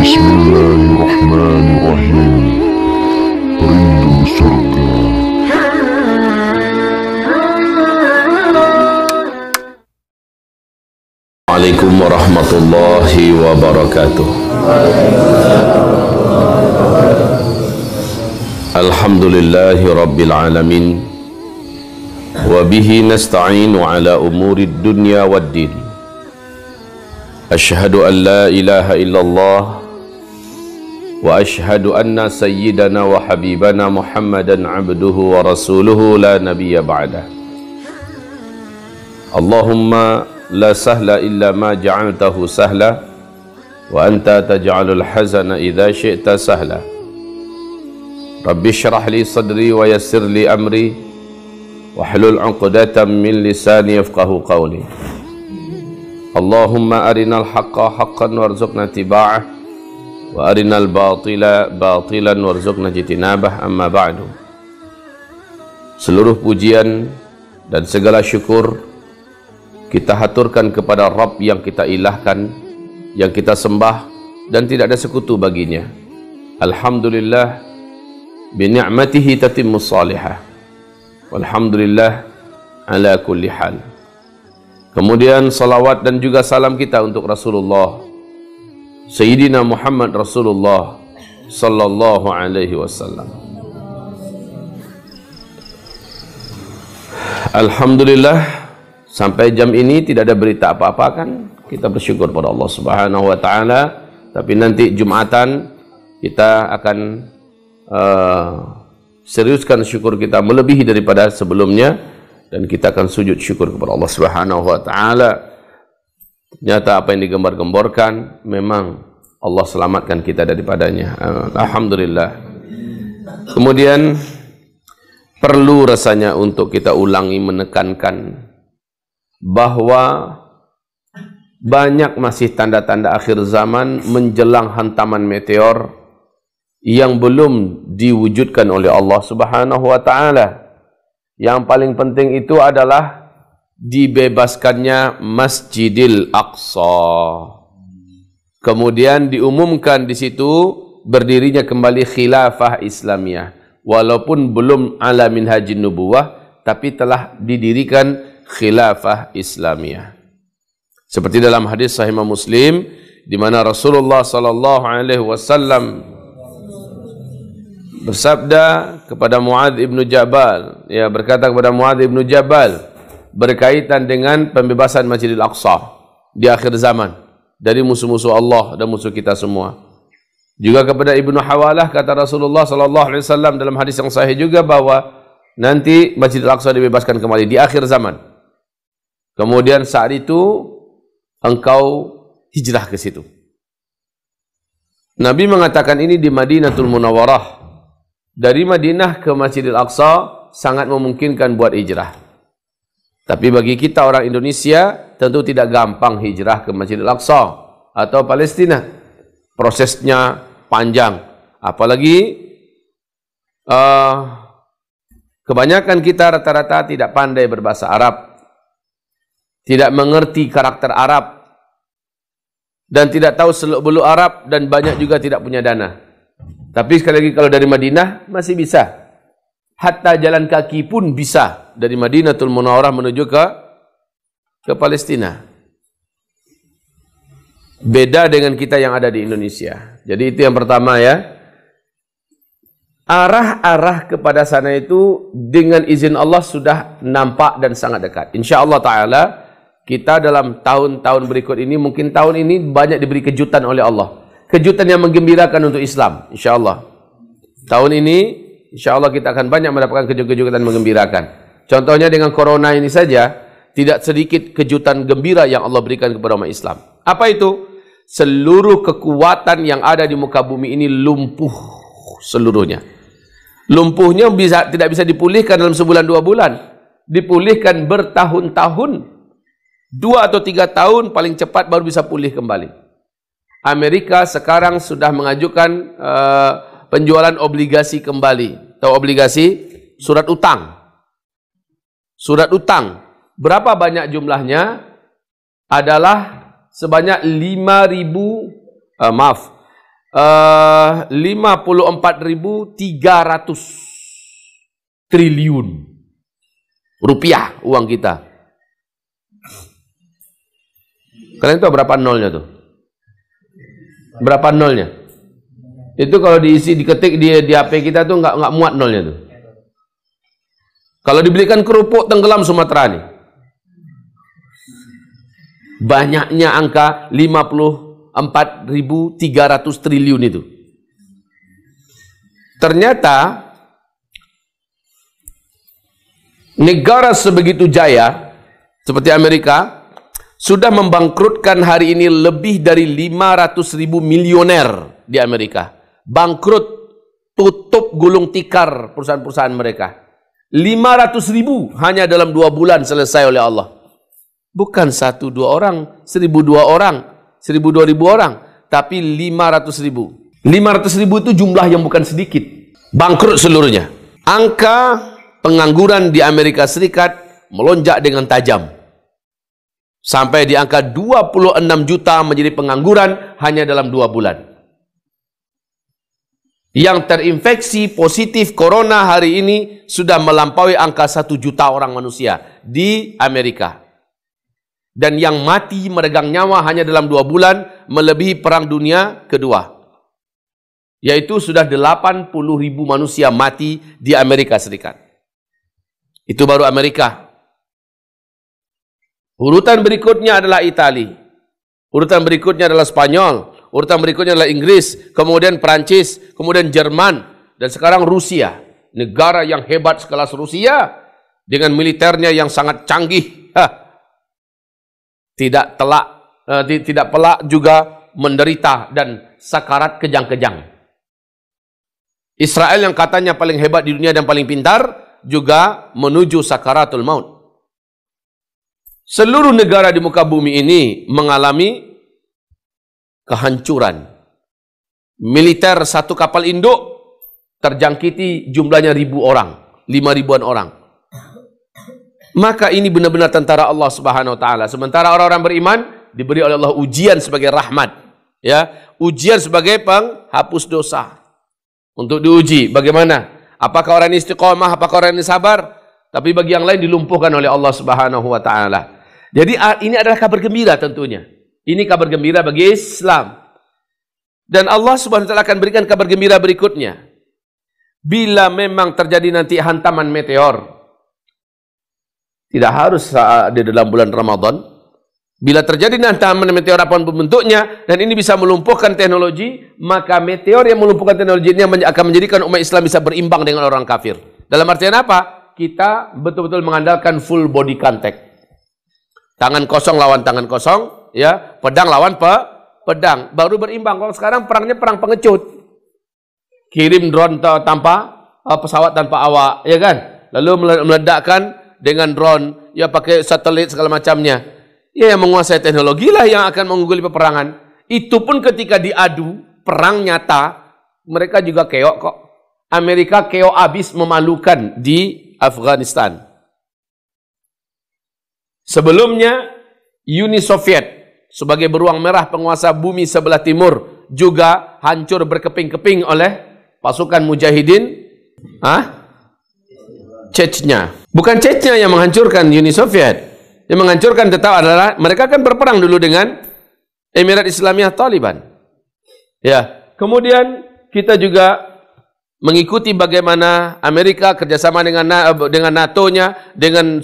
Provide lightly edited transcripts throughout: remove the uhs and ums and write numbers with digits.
Bismillahirrahmanirrahim. Rindu surga. Assalamualaikum warahmatullahi wabarakatuh. Alhamdulillahi rabbil alamin. Wa bihi nasta'inu ala umurid dunya waddin. Ashhadu an la ilaha illallah wa ashhadu anna sayyidana wa habibana Muhammadan abduhu wa rasuluhu la nabiyya ba'dah. Allahumma la sahla illa ma ja'altahu sahla wa anta taj'alul hazana idza syi'ta sahla. Rabbi shrah li sadri wa yassir li amri wahlul 'uqdatam min lisani yafqahu qawli. Allahumma arinal haqqa haqqan warzuqna tiba'ah wa arinal batila batilan warzuqna jitinabah, amma ba'du. Seluruh pujian dan segala syukur kita haturkan kepada Rabb yang kita ilahkan, yang kita sembah dan tidak ada sekutu baginya. Alhamdulillah bi ni'matihi tatimmus salihah. Walhamdulillah ala kulli hal. Kemudian salawat dan juga salam kita untuk Rasulullah Sayyidina Muhammad Rasulullah sallallahu alaihi wasallam. Alhamdulillah sampai jam ini tidak ada berita apa-apa kan? Kita bersyukur pada Allah Subhanahu wa taala. Tapi nanti Jumatan kita akan seriuskan syukur kita melebihi daripada sebelumnya. Dan kita akan sujud syukur kepada Allah Subhanahu wa taala. Ternyata apa yang digembar-gemborkan memang Allah selamatkan kita daripadanya. Alhamdulillah. Kemudian perlu rasanya untuk kita ulangi menekankan bahwa banyak masih tanda-tanda akhir zaman menjelang hantaman meteor yang belum diwujudkan oleh Allah Subhanahu wa taala. Yang paling penting itu adalah dibebaskannya Masjidil Aqsa. Kemudian diumumkan di situ berdirinya kembali khilafah Islamiyah. Walaupun belum ala minhajin nubuwah, tapi telah didirikan khilafah Islamiyah. Seperti dalam hadis Sahih Muslim di mana Rasulullah sallallahu alaihi wasallam bersabda kepada Muadz ibnu Jabal, ya, berkata kepada Muadz ibnu Jabal berkaitan dengan pembebasan Masjidil Aqsa di akhir zaman dari musuh-musuh Allah dan musuh kita semua. Juga kepada Ibnu Hawalah kata Rasulullah sallallahu alaihi wasallam dalam hadis yang sahih juga bahwa nanti Masjidil Aqsa dibebaskan kembali di akhir zaman. Kemudian saat itu engkau hijrah ke situ. Nabi mengatakan ini di Madinatul Munawwarah. Dari Madinah ke Masjidil Aqsa sangat memungkinkan buat hijrah. Tapi bagi kita orang Indonesia tentu tidak gampang hijrah ke Masjidil Aqsa atau Palestina. Prosesnya panjang. Apalagi kebanyakan kita rata-rata tidak pandai berbahasa Arab, tidak mengerti karakter Arab, dan tidak tahu seluk-beluk Arab, dan banyak juga tidak punya dana. Tapi sekali lagi kalau dari Madinah masih bisa. Hatta jalan kaki pun bisa dari Madinatul Munawwarah menuju ke Palestina. Beda dengan kita yang ada di Indonesia. Jadi itu yang pertama ya. Arah-arah kepada sana itu dengan izin Allah sudah nampak dan sangat dekat. InsyaAllah ta'ala kita dalam tahun-tahun berikut ini, mungkin tahun ini banyak diberi kejutan oleh Allah. Kejutan yang menggembirakan untuk Islam, insyaAllah. Tahun ini, insyaAllah kita akan banyak mendapatkan kejutan menggembirakan. Contohnya dengan corona ini saja, tidak sedikit kejutan gembira yang Allah berikan kepada umat Islam. Apa itu? Seluruh kekuatan yang ada di muka bumi ini lumpuh seluruhnya. Lumpuhnya tidak bisa dipulihkan dalam sebulan 2 bulan. Dipulihkan bertahun-tahun. 2 atau 3 tahun paling cepat baru bisa pulih kembali. Amerika sekarang sudah mengajukan penjualan obligasi kembali. Tahu obligasi? Surat utang. Surat utang. Berapa banyak jumlahnya? Adalah sebanyak 5.000 54.300 triliun rupiah uang kita. Kalian tahu berapa nolnya tuh? Berapa nolnya? Itu kalau diisi diketik di HP kita tuh nggak muat nolnya tuh. Kalau dibelikan kerupuk tenggelam Sumatera nih. Banyaknya angka 54.300 triliun itu. Ternyata negara sebegitu jaya seperti Amerika sudah membangkrutkan hari ini lebih dari 500.000 milioner di Amerika. Bangkrut, tutup gulung tikar perusahaan-perusahaan mereka. 500.000 hanya dalam 2 bulan selesai oleh Allah. Bukan 1-2 orang, 1.000-2 orang, 1.000-2.000 orang, tapi 500.000. 500.000 itu jumlah yang bukan sedikit. Bangkrut seluruhnya. Angka pengangguran di Amerika Serikat melonjak dengan tajam. Sampai di angka 26 juta menjadi pengangguran hanya dalam 2 bulan. Yang terinfeksi positif corona hari ini sudah melampaui angka 1 juta orang manusia di Amerika. Dan yang mati meregang nyawa hanya dalam 2 bulan melebihi Perang Dunia Kedua. Yaitu sudah 80.000 manusia mati di Amerika Serikat. Itu baru Amerika. Urutan berikutnya adalah Italia. Urutan berikutnya adalah Spanyol. Urutan berikutnya adalah Inggris. Kemudian Prancis. Kemudian Jerman. Dan sekarang Rusia. Negara yang hebat sekelas Rusia. Dengan militernya yang sangat canggih. Tidak pelak juga menderita dan sakarat kejang-kejang. Israel yang katanya paling hebat di dunia dan paling pintar juga menuju sakaratul maut. Seluruh negara di muka bumi ini mengalami kehancuran. Militer satu kapal induk terjangkiti jumlahnya 1.000 orang, 5.000-an orang. Maka ini benar-benar tentara Allah Subhanahu wa taala. Sementara orang-orang beriman diberi oleh Allah ujian sebagai rahmat, ya, ujian sebagai penghapus dosa. Untuk diuji bagaimana? Apakah orang ini istiqomah, apakah orang ini sabar? Tapi bagi yang lain dilumpuhkan oleh Allah Subhanahu wa taala. Jadi ini adalah kabar gembira tentunya. Ini kabar gembira bagi Islam. Dan Allah Subhanahu wa taala akan berikan kabar gembira berikutnya. Bila memang terjadi nanti hantaman meteor, tidak harus di dalam bulan Ramadan. Bila terjadi hantaman meteor apapun bentuknya, dan ini bisa melumpuhkan teknologi, maka meteor yang melumpuhkan teknologi ini akan menjadikan umat Islam bisa berimbang dengan orang kafir. Dalam artian apa? Kita betul-betul mengandalkan full body contact. Tangan kosong lawan tangan kosong, ya, pedang lawan pedang, baru berimbang. Kalau sekarang perangnya perang pengecut. Kirim drone tanpa pesawat tanpa awak, ya kan? Lalu meledakkan dengan drone, ya pakai satelit segala macamnya. Ya, yang menguasai teknologi lah yang akan mengungguli peperangan. Itu pun ketika diadu perang nyata, mereka juga keok kok. Amerika keok abis memalukan di Afghanistan. Sebelumnya Uni Soviet sebagai beruang merah penguasa bumi sebelah timur juga hancur berkeping-keping oleh pasukan mujahidin Chechnya. Bukan Chechnya yang menghancurkan Uni Soviet. Yang menghancurkan tetap adalah mereka kan berperang dulu dengan Emirat Islamiyah Taliban. Ya, kemudian kita juga mengikuti bagaimana Amerika kerjasama dengan NATO-nya, dengan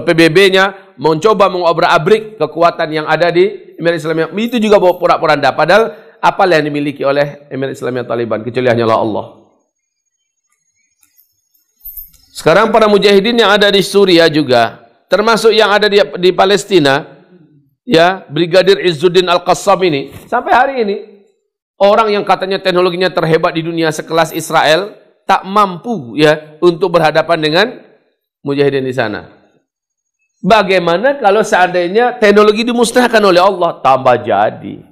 PBB-nya, mencoba mengobrak-abrik kekuatan yang ada di Emirat Islamiyah. Itu juga bawa porak-poranda. Padahal apa yang dimiliki oleh Emirat Islamiyah Taliban kecuali hanyalah Allah. Sekarang para mujahidin yang ada di Suriah juga, termasuk yang ada di Palestina, ya, Brigadir Izzuddin Al-Qassam ini, sampai hari ini orang yang katanya teknologinya terhebat di dunia sekelas Israel tak mampu, ya, untuk berhadapan dengan mujahidin di sana. Bagaimana kalau seandainya teknologi dimusnahkan oleh Allah? Tambah jadi.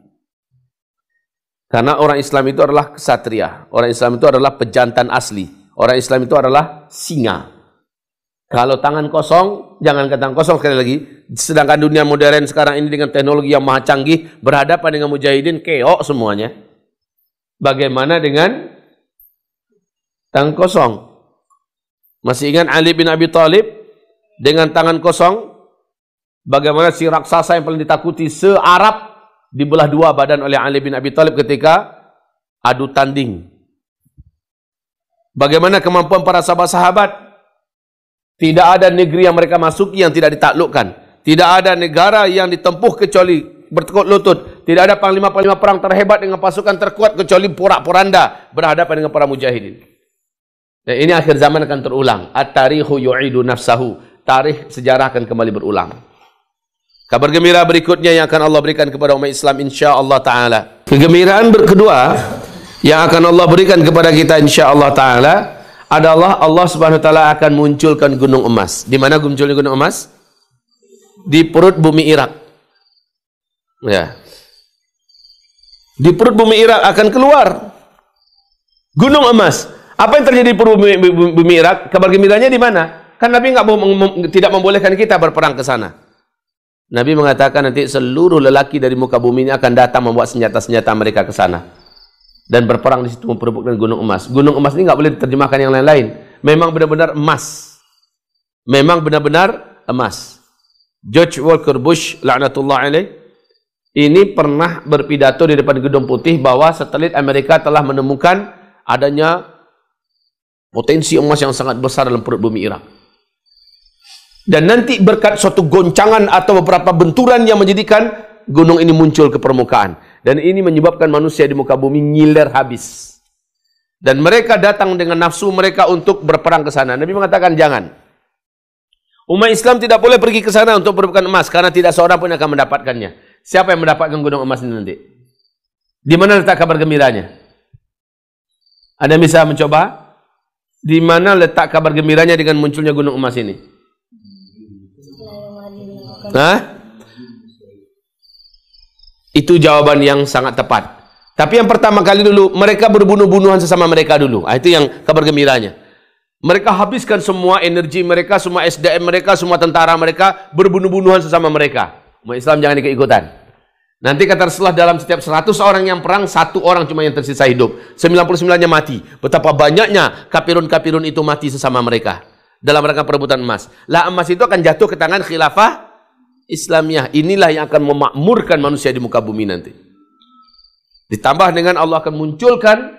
Karena orang Islam itu adalah kesatria, orang Islam itu adalah pejantan asli, orang Islam itu adalah singa. Kalau tangan kosong, jangan tangan kosong sekali lagi. Sedangkan dunia modern sekarang ini dengan teknologi yang maha canggih, berhadapan dengan mujahidin, keok semuanya. Bagaimana dengan tangan kosong? Masih ingat Ali bin Abi Thalib dengan tangan kosong? Bagaimana si raksasa yang paling ditakuti se-Arab dibelah dua badan oleh Ali bin Abi Thalib ketika adu tanding. Bagaimana kemampuan para sahabat-sahabat? Tidak ada negeri yang mereka masuki yang tidak ditaklukkan. Tidak ada negara yang ditempuh kecuali bertekuk lutut. Tidak ada panglima-panglima perang terhebat dengan pasukan terkuat kecuali porak-poranda berhadapan dengan para mujahidin. Dan ini akhir zaman akan terulang. At-tarikhu yu'idu nafsahu. Tarikh sejarah akan kembali berulang. Kabar gembira berikutnya yang akan Allah berikan kepada umat Islam insya-Allah taala. Kegembiraan kedua yang akan Allah berikan kepada kita insya-Allah taala adalah Allah Subhanahu wa taala akan munculkan gunung emas. Di mana munculnya gunung emas? Di perut bumi Irak. Ya. Di perut bumi Irak akan keluar gunung emas. Apa yang terjadi di perut bumi Irak? Kabar gembiranya di mana? Kan Nabi tidak membolehkan kita berperang ke sana. Nabi mengatakan nanti seluruh lelaki dari muka bumi ini akan datang membawa senjata-senjata mereka ke sana. Dan berperang di situ memperebutkan gunung emas. Gunung emas ini nggak boleh diterjemahkan yang lain-lain. Memang benar-benar emas. Memang benar-benar emas. George Walker Bush, laknatullah alaih, ini pernah berpidato di depan Gedung Putih bahwa satelit Amerika telah menemukan adanya potensi emas yang sangat besar dalam perut bumi Irak. Dan nanti berkat suatu goncangan atau beberapa benturan yang menjadikan gunung ini muncul ke permukaan. Dan ini menyebabkan manusia di muka bumi ngiler habis. Dan mereka datang dengan nafsu mereka untuk berperang ke sana. Nabi mengatakan jangan. Umat Islam tidak boleh pergi ke sana untuk berebutkan emas karena tidak seorang pun akan mendapatkannya. Siapa yang mendapatkan gunung emas ini nanti? Di mana letak kabar gembiranya? Anda bisa mencoba? Di mana letak kabar gembiranya dengan munculnya gunung emas ini? Hah? Itu jawaban yang sangat tepat. Tapi yang pertama kali dulu, mereka berbunuh-bunuhan sesama mereka dulu. Itu yang kabar gembiranya. Mereka habiskan semua energi mereka, semua SDM mereka, semua tentara mereka, berbunuh-bunuhan sesama mereka. Umat Islam jangan ikut-ikutan. Nanti kata Rasulullah dalam setiap 100 orang yang perang, 1 orang cuma yang tersisa hidup. 99-nya mati. Betapa banyaknya kafirun-kafirun itu mati sesama mereka. Dalam rangka perebutan emas. Lah emas itu akan jatuh ke tangan khilafah Islamiyah. Inilah yang akan memakmurkan manusia di muka bumi nanti. Ditambah dengan Allah akan munculkan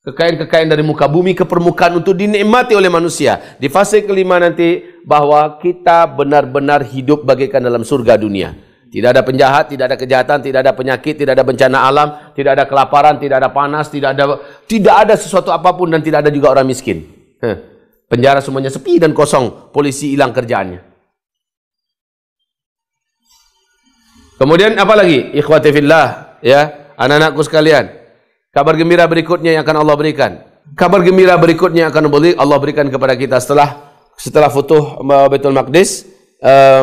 kekayaan-kekayaan dari muka bumi ke permukaan untuk dinikmati oleh manusia. Di fase kelima nanti bahwa kita benar-benar hidup bagaikan dalam surga dunia. Tidak ada penjahat, tidak ada kejahatan, tidak ada penyakit, tidak ada bencana alam, tidak ada kelaparan, tidak ada panas, tidak ada sesuatu apapun dan tidak ada juga orang miskin. Penjara semuanya sepi dan kosong, polisi hilang kerjaannya. Kemudian apa lagi? Ikhwati fillah, ya, anak-anakku sekalian. Kabar gembira berikutnya yang akan Allah berikan. Kabar gembira berikutnya yang akan Allah berikan kepada kita setelah futuh Baitul Maqdis,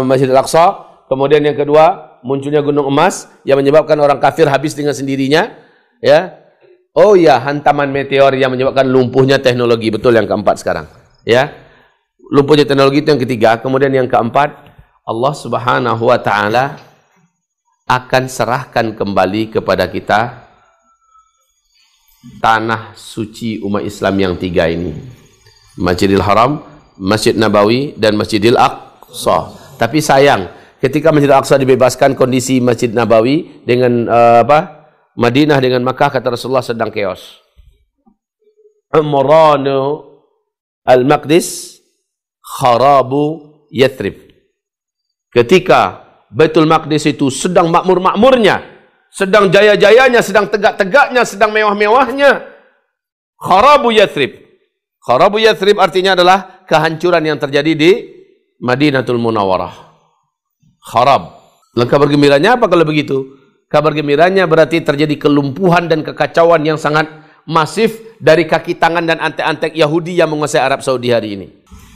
Masjid Al-Aqsa. Kemudian yang kedua, munculnya gunung emas yang menyebabkan orang kafir habis dengan sendirinya, ya. Oh ya, hantaman meteor yang menyebabkan lumpuhnya teknologi, betul yang keempat sekarang, ya. Lumpuhnya teknologi itu yang ketiga. Kemudian yang keempat, Allah Subhanahu wa taala akan serahkan kembali kepada kita tanah suci umat Islam yang 3 ini. Masjidil Haram, Masjid Nabawi dan Masjidil Aqsa. Tapi sayang, ketika Masjidil Aqsa dibebaskan, kondisi Masjid Nabawi dengan Madinah dengan Makkah, kata Rasulullah, sedang chaos. Umranu al-Maqdis kharabu Yathrib. Ketika Baitul Maqdis itu sedang makmur-makmurnya, sedang jaya-jayanya, sedang tegak-tegaknya, sedang mewah-mewahnya, kharabu Yathrib. Kharabu Yathrib artinya adalah kehancuran yang terjadi di Madinatul Munawwarah. Kharab. Lalu kabar gembiranya apa kalau begitu? Kabar gembiranya berarti terjadi kelumpuhan dan kekacauan yang sangat masif dari kaki tangan dan antek-antek Yahudi yang menguasai Arab Saudi hari ini.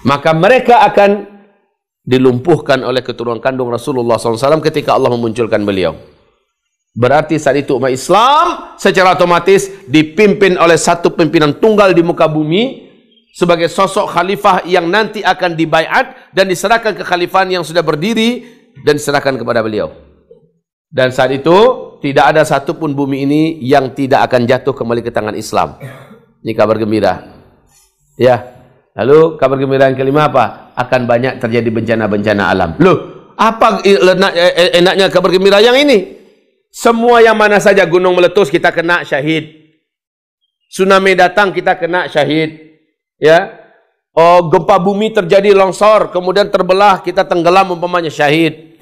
Maka mereka akan dilumpuhkan oleh keturunan kandung Rasulullah SAW ketika Allah memunculkan beliau. Berarti saat itu umat Islam secara otomatis dipimpin oleh satu pimpinan tunggal di muka bumi sebagai sosok khalifah yang nanti akan dibaiat dan diserahkan ke khalifahan yang sudah berdiri dan diserahkan kepada beliau. Dan saat itu tidak ada satupun bumi ini yang tidak akan jatuh kembali ke tangan Islam. Ini kabar gembira. Ya. Lalu kabar gembira yang kelima apa? Akan banyak terjadi bencana-bencana alam. Loh, apa enaknya kabar gembira yang ini? Semua yang mana saja gunung meletus kita kena syahid. Tsunami datang kita kena syahid. Ya. Oh, gempa bumi terjadi longsor, kemudian terbelah, kita tenggelam umpamanya syahid.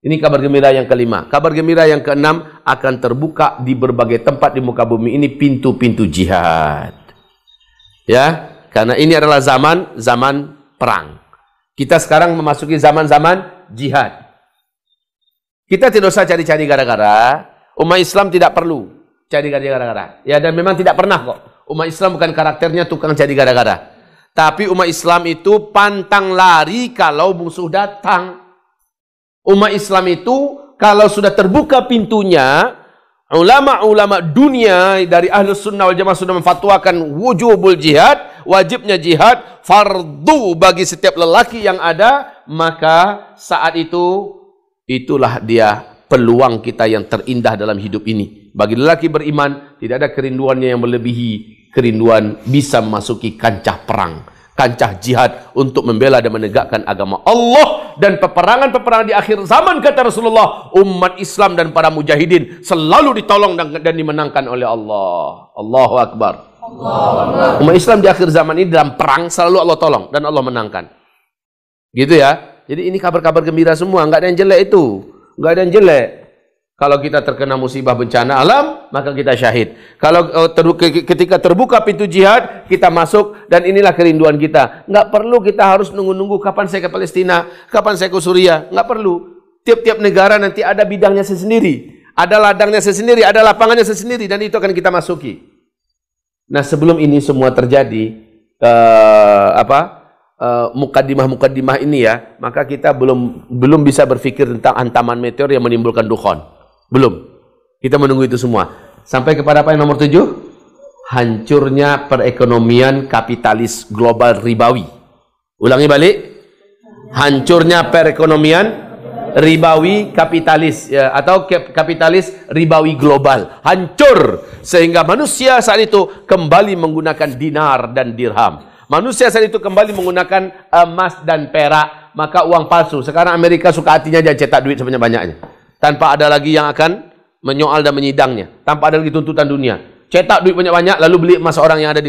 Ini kabar gembira yang kelima. Kabar gembira yang keenam, akan terbuka di berbagai tempat di muka bumi ini pintu-pintu jihad. Ya, karena ini adalah zaman perang. Kita sekarang memasuki zaman-zaman jihad. Kita tidak usah cari-cari gara-gara. Umat Islam tidak perlu cari gara-gara. Ya, dan memang tidak pernah kok. Umat Islam bukan karakternya tukang cari gara-gara. Tapi umat Islam itu pantang lari kalau musuh datang. Umat Islam itu kalau sudah terbuka pintunya, ulama-ulama dunia dari Ahlus Sunnah wal Jamaah sudah memfatwakan wujubul jihad, wajibnya jihad, fardu bagi setiap lelaki yang ada, maka saat itu itulah dia peluang kita yang terindah dalam hidup ini. Bagi lelaki beriman, tidak ada kerinduannya yang melebihi kerinduan bisa memasuki kancah perang, kancah jihad untuk membela dan menegakkan agama Allah. Dan peperangan-peperangan di akhir zaman, kata Rasulullah, umat Islam dan para mujahidin selalu ditolong dan dimenangkan oleh Allah. Allahu Akbar. Umat Islam di akhir zaman ini dalam perang selalu Allah tolong dan Allah menangkan. Gitu ya. Jadi ini kabar-kabar gembira semua, nggak ada yang jelek itu. Nggak ada yang jelek. Kalau kita terkena musibah bencana alam, maka kita syahid. Kalau ketika terbuka pintu jihad, kita masuk, dan inilah kerinduan kita. Nggak perlu kita harus nunggu-nunggu kapan saya ke Palestina, kapan saya ke Suriah. Nggak perlu. Tiap-tiap negara nanti ada bidangnya sendiri, ada ladangnya sendiri, ada lapangannya sendiri, dan itu akan kita masuki. Nah, sebelum ini semua terjadi, mukaddimah ini ya, maka kita belum bisa berpikir tentang hantaman meteor yang menimbulkan dukhon. Belum. Kita menunggu itu semua. Sampai kepada apa yang nomor 7? Hancurnya perekonomian kapitalis global ribawi. Ulangi balik. Hancurnya perekonomian ribawi kapitalis ya, atau kapitalis ribawi global. Hancur sehingga manusia saat itu kembali menggunakan dinar dan dirham. Manusia saat itu kembali menggunakan emas dan perak, maka uang palsu. Sekarang Amerika suka hatinya aja cetak duit sebanyak-banyaknya. Tanpa ada lagi yang akan menyoal dan menyidangnya. Tanpa ada lagi tuntutan dunia. Cetak duit banyak-banyak, lalu beli emas orang yang ada di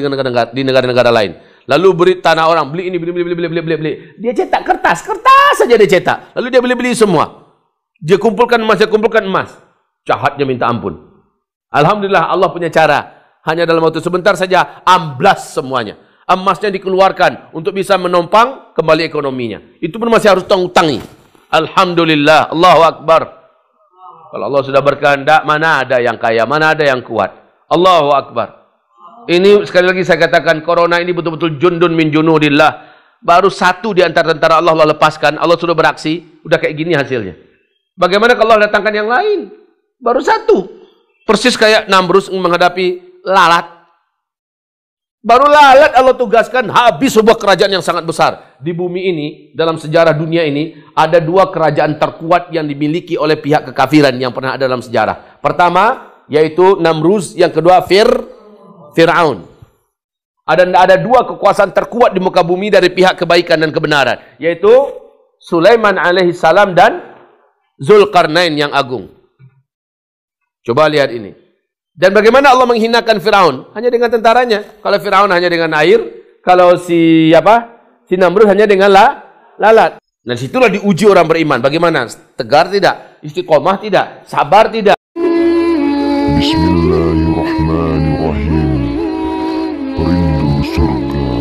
negara-negara lain. Lalu beri tanah orang, beli ini, beli. Dia cetak kertas saja dia cetak. Lalu dia beli semua. Dia kumpulkan emas. Jahatnya minta ampun. Alhamdulillah Allah punya cara. Hanya dalam waktu sebentar saja amblas semuanya. Emasnya dikeluarkan untuk bisa menopang kembali ekonominya. Itu pun masih harus utangi. Alhamdulillah, Allahu Akbar. Kalau Allah sudah berkehendak, mana ada yang kaya, mana ada yang kuat. Allahu Akbar. Ini sekali lagi saya katakan, corona ini betul-betul jundun min junudillah. Baru satu di antara tentara Allah lepaskan, Allah sudah beraksi, udah kayak gini hasilnya. Bagaimana kalau Allah datangkan yang lain? Baru satu. Persis kayak Namrus menghadapi lalat. Baru lalat Allah tugaskan, habis sebuah kerajaan yang sangat besar. Di bumi ini, dalam sejarah dunia ini, ada dua kerajaan terkuat yang dimiliki oleh pihak kekafiran yang pernah ada dalam sejarah. Pertama, yaitu Namrus. Yang kedua, Fir'aun. Ada dua kekuasaan terkuat di muka bumi dari pihak kebaikan dan kebenaran. Yaitu Sulaiman alaihissalam dan Zulkarnain yang agung. Coba lihat ini. Dan bagaimana Allah menghinakan Fir'aun? Hanya dengan tentaranya. Kalau Fir'aun hanya dengan air, kalau si Namrud hanya dengan lalat. Nah, situlah diuji orang beriman. Bagaimana? Tegar tidak? Istiqomah tidak? Sabar tidak? Bismillahirrahmanirrahim. Rindu surga